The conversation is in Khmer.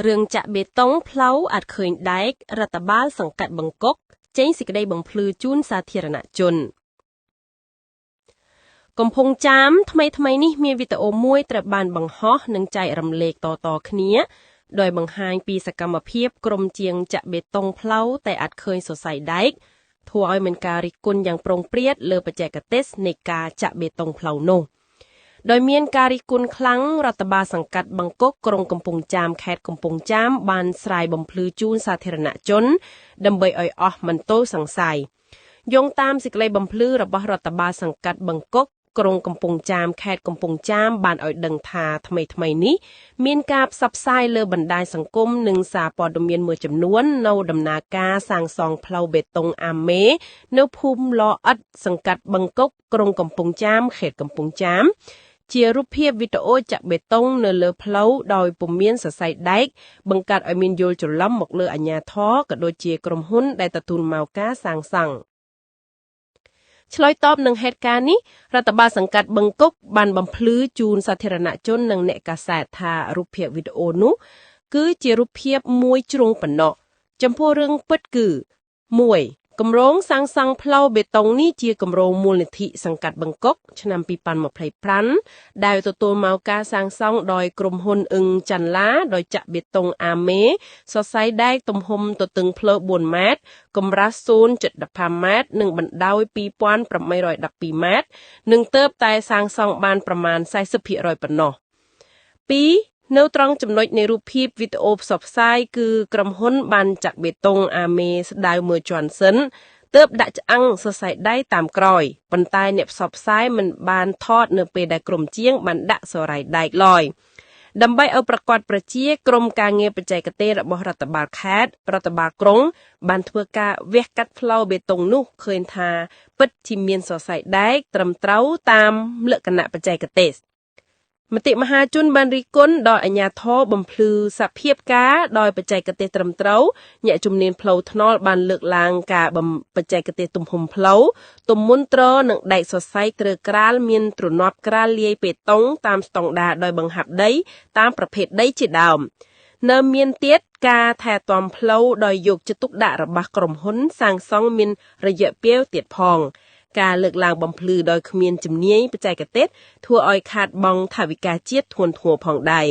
Rương chạ bê tông plau ạt khơi đáy rật bál sẵn cạch bằng cốc, chênh xịt đây bằng plư chun sa thiệt nạ chun. កំពុងចាមថ្មីនេះមានវីដេអូមួយត្រូវបានបង្ហោះនិងចែករំលែកតៗគ្នាដោយបង្ហាញពីសកម្មភាពក្រុមជាងចាក់បេតុងផ្លូវតែអត់ឃើញសរសៃដែកធ្វើឲ្យមានការរិះគន់យ៉ាងប្រុងប្រៀតលើបច្ចេកទេសនៃការចាក់បេតុងផ្លូវនោះដោយមានការរិះគន់ខ្លាំងរដ្ឋបាលសង្កាត់បឹងកុកក្រុងកំពង់ចាមខេត្តកំពង់ចាមបានស្រាយបំភ្លឺជូនសាធារណជនដើម្បីឲ្យអស់មន្ទោសង្ស័យយោងតាមសេចក្តីបំភ្លឺរបស់រដ្ឋបាលសង្កាត់បឹងកុកក្រុងកំពង់ចាមខេត្តកំពង់ចាមបានឲ្យដឹងថាថ្មីនេះមានការផ្សព្វផ្សាយលើបណ្ដាញសង្គមនិងសារព័ត៌មានមួយចំនួននៅដំណើរការសាងសង់ផ្លូវបេតុងអាមេនៅភូមិឡអិតសង្កាត់បឹងកុកក្រុងកំពង់ចាមខេត្តកំពង់ចាមជារូបភាពវីដេអូចាក់បេតុងនៅលើផ្លូវដោយពុំមានសរសៃដែកបង្កើតឲ្យមានយល់ច្រឡំមកលើអាជ្ញាធរក៏ដូចជាក្រុមហ៊ុនដែលទទួលមកការសាងសង់ឆ្លើយតបនឹងហេតុការណ៍នេះរដ្ឋបាលសង្កាត់បឹងកុកបានបំភ្លឺជូនសាធារណជននិងអ្នកកាសែតថារូបភាពវីដេអូនោះគឺជារូបភាពមួយជ្រុងប៉ុណ្ណោះចំពោះរឿងពិតគឺ 1. គម្រោងសាងសង់ផ្លូវបេតុងនេះជាគម្រោងមូលនិធិសង្កាត់បឹងកុកឆ្នាំ2025ដែលទទួលមកការសាងសង់ដោយក្រុមហ៊ុនអ៊ឹងចាន់ឡាដោយចាក់បេតុងអាមេសរសៃដែកទំហំទទឹងផ្លូវ4ម៉ែត្រកម្រាស់ 0.15 ម៉ែត្រនិងបណ្ដោយ 2812 ម៉ែត្រនិងទើបតែសាងសង់បានប្រមាណ 40% ប៉ុណ្ណោះ 2. នៅត្រង់ចំណុចនៃរូបភាពវីដេអូផ្សព្វផ្សាយគឺក្រុមហ៊ុនបានចាក់បេតុងអាមេស្ដៅមើលជាន់សិនទើបដាក់ឆ្អឹងសរសៃដៃតាមក្រោយប៉ុន្តែអ្នកផ្សព្វផ្សាយមិនបានថតនៅពេលដែលក្រុមជាងបានដាក់សរៃដែកឡើយដើម្បីឲ្យប្រកាសប្រជាក្រុមការងារបច្ចេកទេសរបស់រដ្ឋបាលខេត្តរដ្ឋបាលក្រុងបានធ្វើការវះកាត់ផ្លូវបេតុងនោះឃើញថាពិតជាមានសរសៃដែកត្រឹមត្រូវតាមលក្ខណៈបច្ចេកទេសមតិមហាជនបានរិះគន់ដល់អាជ្ញាធរបំភ្លឺសភាពការដោយបច្ចេកទេសត្រឹមត្រូវអ្នកជំនាញផ្លូវថ្នល់បានលើកឡើងការបច្ចេកទេសទំហំផ្លូវទំមុនត្រនិងដែកសរសៃត្រូវក្រាលមានទ្រនាប់ក្រាលលាយបេតុងតាមស្តង់ដារដោយបង្ហាប់ដីតាមប្រភេទដីជាដើមនៅមានទៀតការថែទាំផ្លូវដោយយកចិត្តទុកដាក់របស់ក្រុមហ៊ុនសាងសង់មានរយៈពេលទៀតផងការលើកឡើងបំភ្លឺដោយគ្មានជំនាញបច្ចេកទេសធ្វើឲ្យខាតបង់ថវិកាជាតិធ្ងន់ធ្ងរផងដែរ